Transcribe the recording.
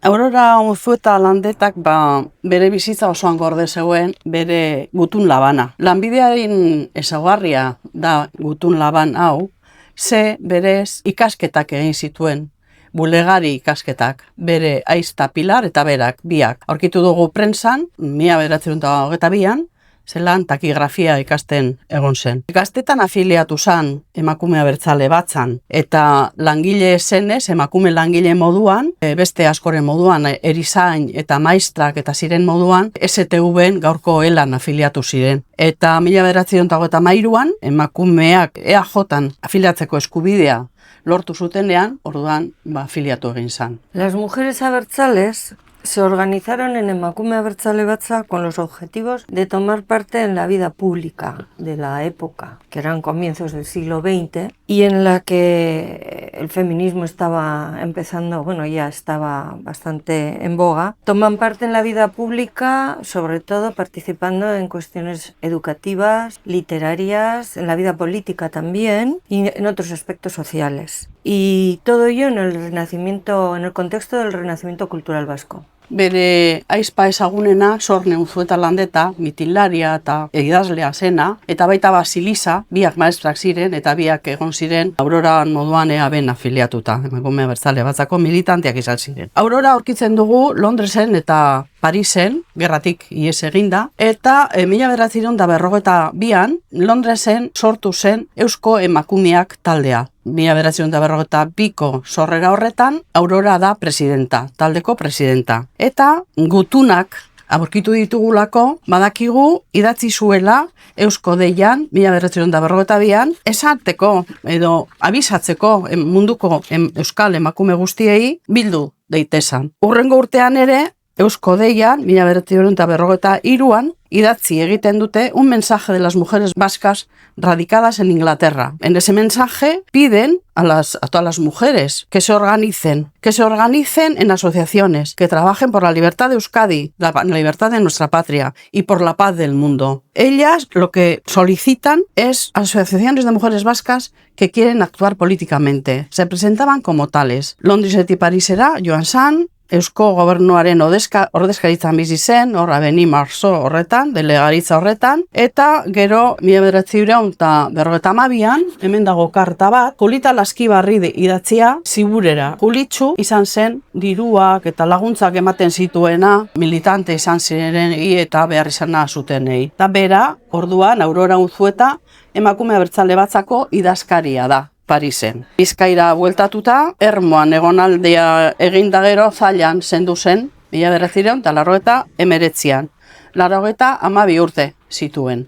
Aurora Unzueta Landetak bere bizitza osoan gorde zegoen bere gutun labana. Lanbidearen ezaugarria da gutun laban hau, ze berez ikasketak egin zituen, bulegari ikasketak, bere aizta Pilar eta berak, biak. Aurkitu dugu prentsan, 1922an, zelan takigrafia ikasten egon zen. Gaztetan afiliatu zen emakume abertzale batzan, eta langile zenez, emakume langile moduan, beste askoren moduan, erizain eta maistrak eta ziren moduan, STV-en gaurko elan afiliatu ziren. Eta 1923an, emakumeak EAJ-an afiliatzeko eskubidea lortu zutenean, orduan afiliatu egin zen. Las mujeres abertzales se organizaron en Emakume Abertzale Batza con los objetivos de tomar parte en la vida pública de la época, que eran comienzos del siglo XX, y en la que el feminismo estaba empezando, ya estaba bastante en boga. Toman parte en la vida pública, sobre todo participando en cuestiones educativas, literarias, en la vida política también, y en otros aspectos sociales. Y todo ello en el contexto del renacimiento cultural vasco. Bere aizpa ezagunena Sorne Unzueta Landeta, mitilaria eta idazlea zena, eta baita Basilisa, biak maestrak ziren eta biak egon ziren Aurora moduan EAB-en afiliatuta, Emakume Abertzale Batzako militanteak izan ziren. Aurora aurkitzen dugu Londresen eta Parisen, gerratik ihes eginda, eta 1942an Londresen sortu zen Eusko Emakumeak taldea. 1942ko sorrera horretan, Aurora da presidenta, taldeko presidenta. Eta gutunak aurkitu ditugulako, badakigu idatzi zuela Eusko Deian, 1942an, esateko edo abisatzeko munduko euskal emakume guztiei bildu daitezan. Hurrengo urtean ere, Eusko Deian, 1943an, idatzi egiten dute un mensaje de las mujeres vascas radicadas en Inglaterra. En ese mensaje piden a todas las mujeres que se organicen en asociaciones, que trabajen por la libertad de Euskadi, la libertad de nuestra patria y por la paz del mundo. Ellas lo que solicitan es asociaciones de mujeres vascas que quieren actuar políticamente. Se presentaban como tales. Londreseti Parisera joan zan, Eusko Gobernuaren ordezkaritzan bizi zen, Abeni Marzo horretan, delegaritza horretan, eta gero 1952an, hemen dago karta bat, Julita Laskibarri idatzia Ziburera. Julitxu izan zen diruak eta laguntzak ematen zituena militante izan ziren eta behar izana zutenei. Eta bera, orduan, Aurora Unzueta, Emakume Abertzale Batzako idazkaria da. Parisen. Bizkaira bueltatuta, Ermoan egonaldea eginda gero Zailan zendu zen, 1989an, 92 urte zituen.